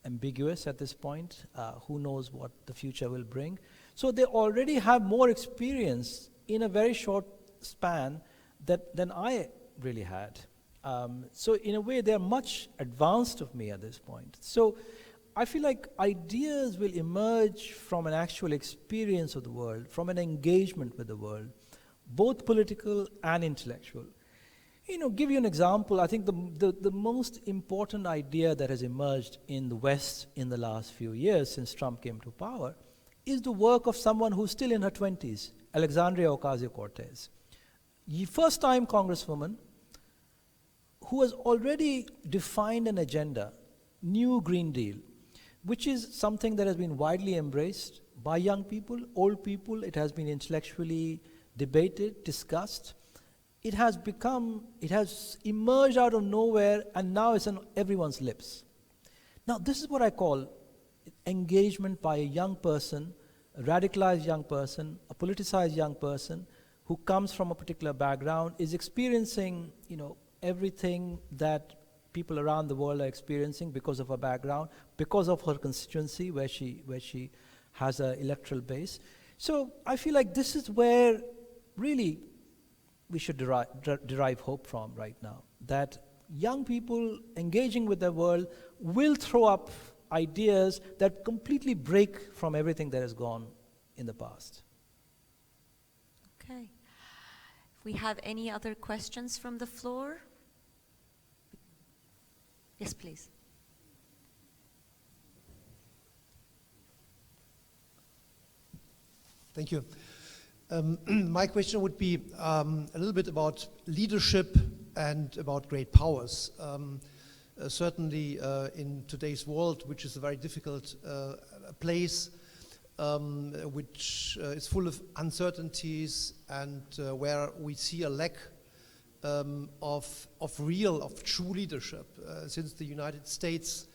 ambiguous at this point. Who knows what the future will bring? So they already have more experience in a very short span than I really had. So in a way, they're much advanced of me at this point. So I feel like ideas will emerge from an actual experience of the world, from an engagement with the world, both political and intellectual. Give you an example, I think the most important idea that has emerged in the West in the last few years since Trump came to power is the work of someone who's still in her 20s, Alexandria Ocasio-Cortez. First-time congresswoman who has already defined an agenda, New Green Deal, which is something that has been widely embraced by young people, old people. It has been intellectually debated, discussed. It has emerged out of nowhere, and now it's on everyone's lips. Now, this is what I call engagement by a young person, a radicalized young person, a politicized young person who comes from a particular background, is experiencing, everything that people around the world are experiencing because of her background, because of her constituency where she has an electoral base. So I feel like this is where really we should derive hope from right now, that young people engaging with the world will throw up ideas that completely break from everything that has gone in the past. Okay. If we have any other questions from the floor? Yes, please. Thank you. My question would be a little bit about leadership and about great powers. Certainly in today's world, which is a very difficult place, which is full of uncertainties and where we see a lack of true leadership, since the United States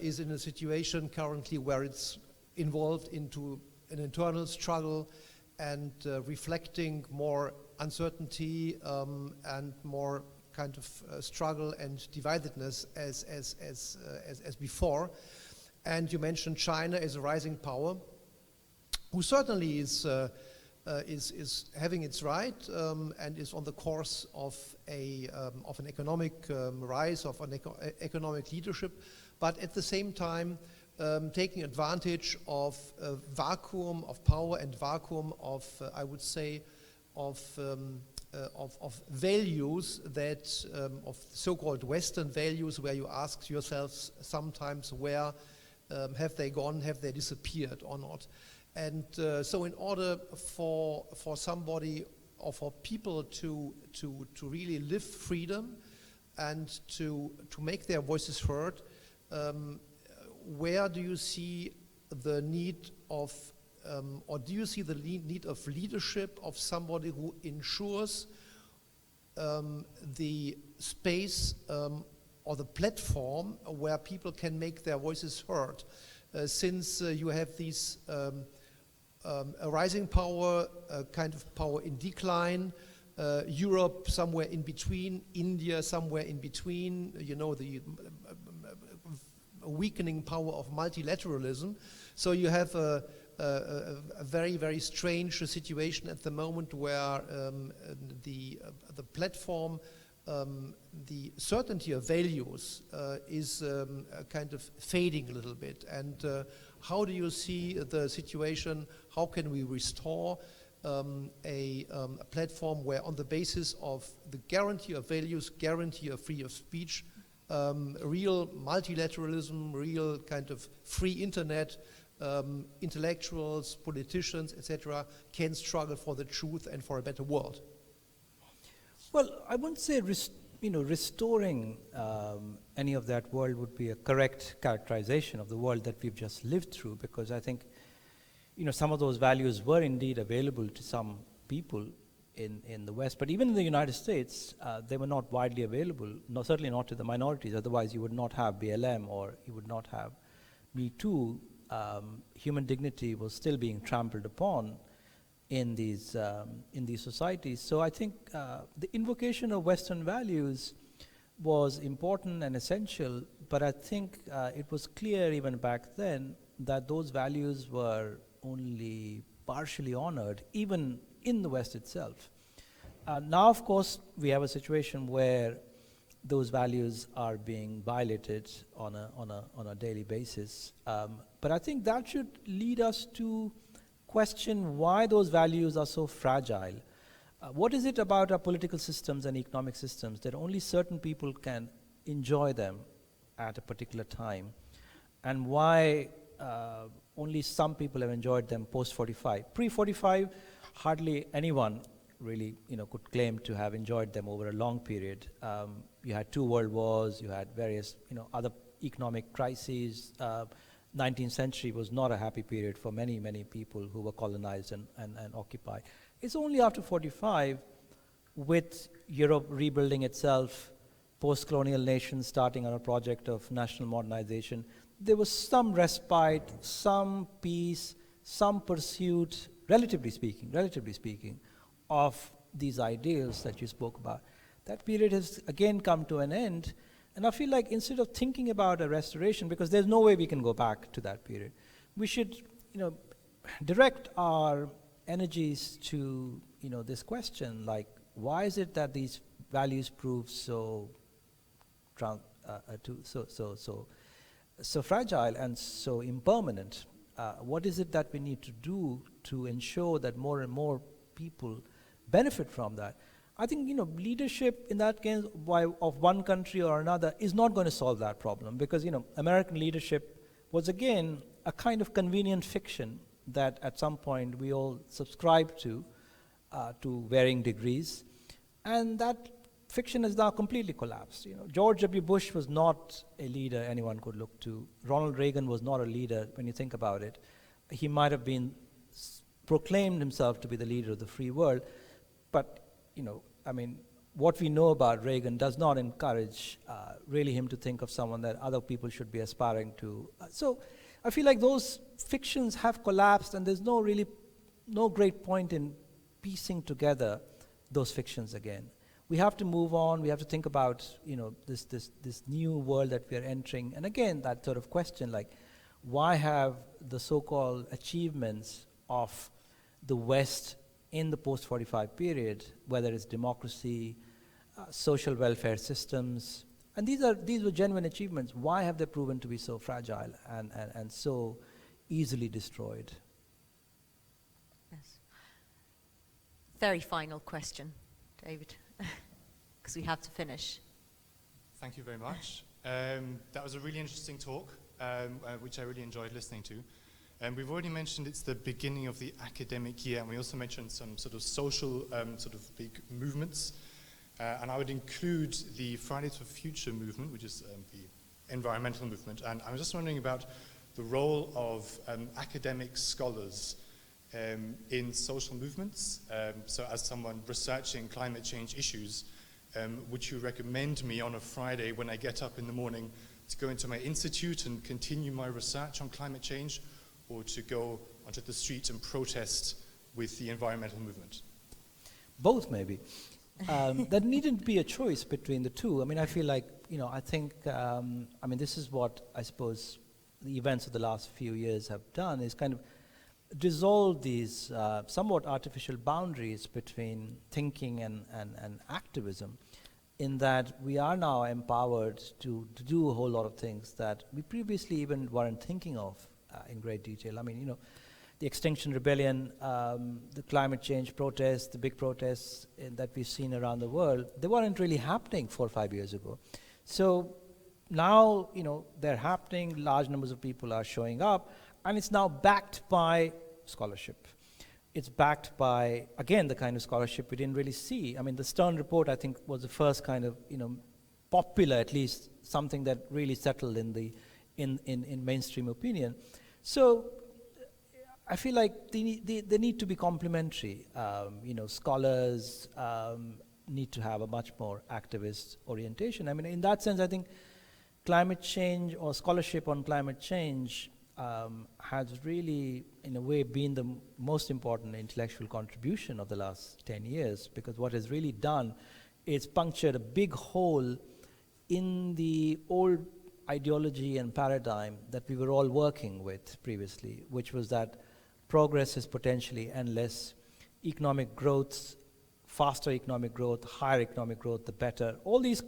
is in a situation currently where it's involved into an internal struggle and reflecting more uncertainty and more kind of struggle and dividedness as before. And you mentioned China as a rising power, who certainly is having its right and is on the course of an economic rise, of an economic leadership, but at the same time taking advantage of a vacuum of power and vacuum of, I would say, of values that, of so-called Western values, where you ask yourselves sometimes where have they gone, have they disappeared or not. And so in order for somebody or for people to really live freedom and to make their voices heard, where do you see the need of, or do you see the need of leadership of somebody who ensures the space or the platform where people can make their voices heard? Since you have these a rising power, a kind of power in decline, Europe somewhere in between, India somewhere in between, you know, the weakening power of multilateralism. So you have a very, very strange situation at the moment where the platform, the certainty of values is kind of fading a little bit. And how do you see the situation? How can we restore a platform where, on the basis of the guarantee of values, guarantee of freedom of speech, real multilateralism, real kind of free internet, intellectuals, politicians, etc., can struggle for the truth and for a better world? Well, I wouldn't say restoring any of that world would be a correct characterization of the world that we've just lived through, because I think some of those values were indeed available to some people in the West, but even in the United States, they were not widely available, certainly not to the minorities. Otherwise, you would not have BLM or you would not have Me Too. Human dignity was still being trampled upon in these societies. So I think the invocation of Western values was important and essential, but I think it was clear even back then that those values were only partially honored, even in the West itself. Now, of course, we have a situation where those values are being violated on a daily basis. But I think that should lead us to question why those values are so fragile. What is it about our political systems and economic systems that only certain people can enjoy them at a particular time, and why only some people have enjoyed them post-45? Pre-45, hardly anyone really could claim to have enjoyed them over a long period. You had 2 world wars, you had various other economic crises. 19th century was not a happy period for many, many people who were colonized and occupied. It's only after 45, with Europe rebuilding itself, post-colonial nations starting on a project of national modernization, there was some respite, some peace, some pursuit, relatively speaking, of these ideals that you spoke about. That period has again come to an end. And I feel like instead of thinking about a restoration, because there's no way we can go back to that period, we should, direct our energies to, this question, like, why is it that these values prove so fragile and so impermanent? What is it that we need to do to ensure that more and more people benefit from that? I think leadership in that case of one country or another is not going to solve that problem, because American leadership was again a kind of convenient fiction that at some point we all subscribed to varying degrees, and that fiction has now completely collapsed. George W. Bush was not a leader anyone could look to. Ronald Reagan was not a leader when you think about it. he might have been proclaimed himself to be the leader of the free world, but what we know about Reagan does not encourage really him to think of someone that other people should be aspiring to. So I feel like those fictions have collapsed, and there's no great point in piecing together those fictions again. We have to move on. We have to think about this new world that we are entering. And again, that sort of question, like, why have the so-called achievements of the West in the post-45 period, whether it's democracy, social welfare systems, and these were genuine achievements, why have they proven to be so fragile and so easily destroyed? Yes. Very final question, David, because we have to finish. Thank you very much. That was a really interesting talk, which I really enjoyed listening to. We've already mentioned it's the beginning of the academic year, and we also mentioned some sort of social sort of big movements. And I would include the Fridays for Future movement, which is the environmental movement. And I was just wondering about the role of academic scholars in social movements. So as someone researching climate change issues, would you recommend me on a Friday when I get up in the morning to go into my institute and continue my research on climate change, or to go onto the street and protest with the environmental movement? Both, maybe. There needn't be a choice between the two. I mean, I feel like, I think, this is what I suppose the events of the last few years have done, is kind of dissolve these somewhat artificial boundaries between thinking and activism, in that we are now empowered to do a whole lot of things that we previously even weren't thinking of in great detail. I mean, the Extinction Rebellion, the climate change protests, the big protests that we've seen around the world, they weren't really happening 4 or 5 years ago. So now, they're happening, large numbers of people are showing up, and it's now backed by scholarship. It's backed by, again, the kind of scholarship we didn't really see. I mean, the Stern report, I think, was the first kind of, popular, at least something that really settled in mainstream opinion. So I feel like they need to be complementary. Scholars need to have a much more activist orientation. I mean, in that sense, I think climate change or scholarship on climate change has really, in a way, been the most important intellectual contribution of the last 10 years, because what it's really done is punctured a big hole in the old ideology and paradigm that we were all working with previously, which was that progress is potentially endless, economic growth, faster economic growth, higher economic growth, the better. All these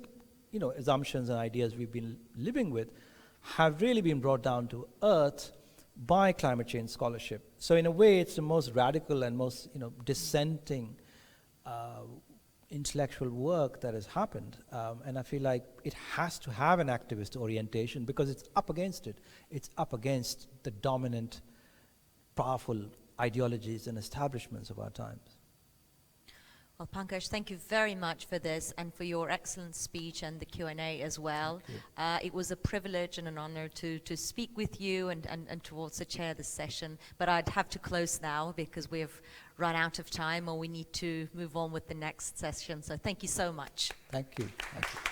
assumptions and ideas we've been living with have really been brought down to earth by climate change scholarship. So in a way, it's the most radical and most dissenting intellectual work that has happened. And I feel like it has to have an activist orientation, because it's up against it. It's up against the dominant, powerful ideologies and establishments of our times. Well, Pankaj, thank you very much for this and for your excellent speech and the Q&A as well. It was a privilege and an honor to speak with you and to also chair this session. But I'd have to close now because we've run out of time, or we need to move on with the next session. So thank you so much. Thank you. Thank you.